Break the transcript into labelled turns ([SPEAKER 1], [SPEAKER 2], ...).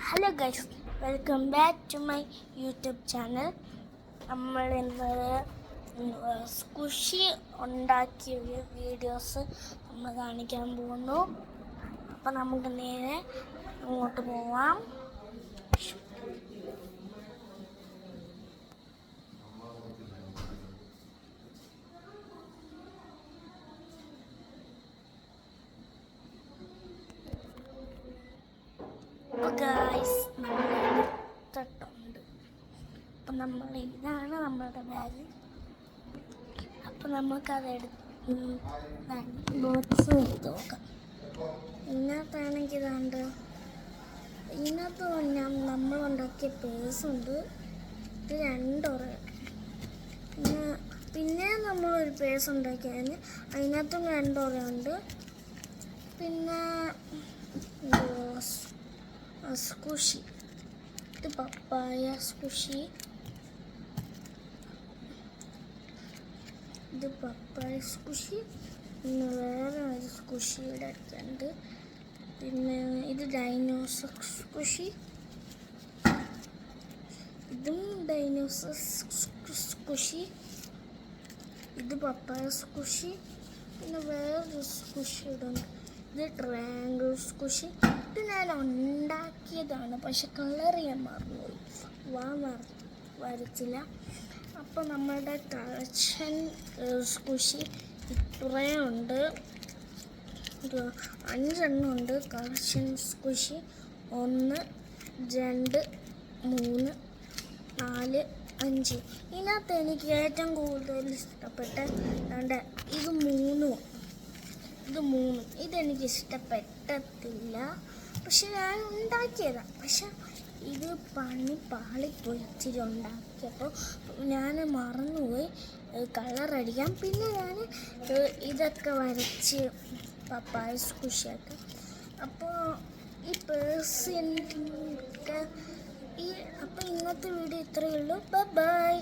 [SPEAKER 1] Hello guys, welcome back to my YouTube channel. നമ്മൾ ഇന്ന് squishy ഉണ്ടാക്കിയ വീഡിയോസ് നമ്മൾ കാണിക്കാൻ പോകുന്നു. അപ്പം നമുക്ക് നേരെ അങ്ങോട്ട് പോവാം. ഗൈസ്, നമ്മൾ എടുത്തിട്ടുണ്ട്. അപ്പം ഇതാണ് നമ്മളുടെ ബാഗ്. അപ്പം നമുക്കത് ബോക്സ് എടുത്ത് നോക്കാം. ഇതിനകത്താണെങ്കിൽ ഇതാണ്ട് ഇതിനകത്ത് നമ്മൾ ഉണ്ടാക്കിയ പേഴ്സുണ്ട്. ഇത് രണ്ടൊറ പിന്നെ നമ്മളൊരു പേഴ്സ് ഉണ്ടാക്കിയതിന് അതിനകത്തും രണ്ടൊറയുണ്ട്. പിന്നെ സ്കുഷി, ഇത് പപ്പായ സ്കുഷി, ഇത് പപ്പായ സ്കുഷി. പിന്നെ വേറെ ഒരു സ്കുഷിയുടെ അടുത്തുണ്ട്. പിന്നെ ഇത് ഡൈനോസർ സ്കുഷി, ഇതും ഡൈനോസർ സ്കുഷി. ഇത് പപ്പായ സ്കുഷി. പിന്നെ വേറൊരു സ്കുഷിയുടെ ഉണ്ട്. ഇത് ട്രയാങ്കിൾ സ്കുഷി. ഇത് ഞാൻ ഉണ്ടാക്കിയതാണ്, പക്ഷെ കളർ ചെയ്യാൻ മറന്നുപോയി, വരച്ചില്ല. അപ്പോൾ നമ്മളുടെ കളക്ഷൻ സ്കുഷി ഇത്രയുണ്ട്. 5 ഉണ്ട് കളക്ഷൻ സ്കുഷി. 1 2 3 4 5. ഇതിനകത്ത് എനിക്ക് ഏറ്റവും കൂടുതൽ ഇഷ്ടപ്പെട്ട ഇത് മൂന്നും ഇതെനിക്ക് ഇഷ്ടപ്പെട്ടില്ല. പക്ഷെ ഞാൻ ഉണ്ടാക്കിയതാണ്. പക്ഷെ ഇത് പാളിപ്പോയി. ഇച്ചിരി ഉണ്ടാക്കിയപ്പോൾ ഞാൻ മറന്നുപോയി കളറടിക്കാൻ. പിന്നെ ഞാൻ ഇതൊക്കെ വരച്ച് പപ്പായ സ്കുഷിയൊക്കെ. അപ്പോൾ ഈ പേഴ്സിൻ്റെ അപ്പോൾ ഇന്നത്തെ വീഡിയോ ഇത്രയേ ഉള്ളൂ. ബൈ.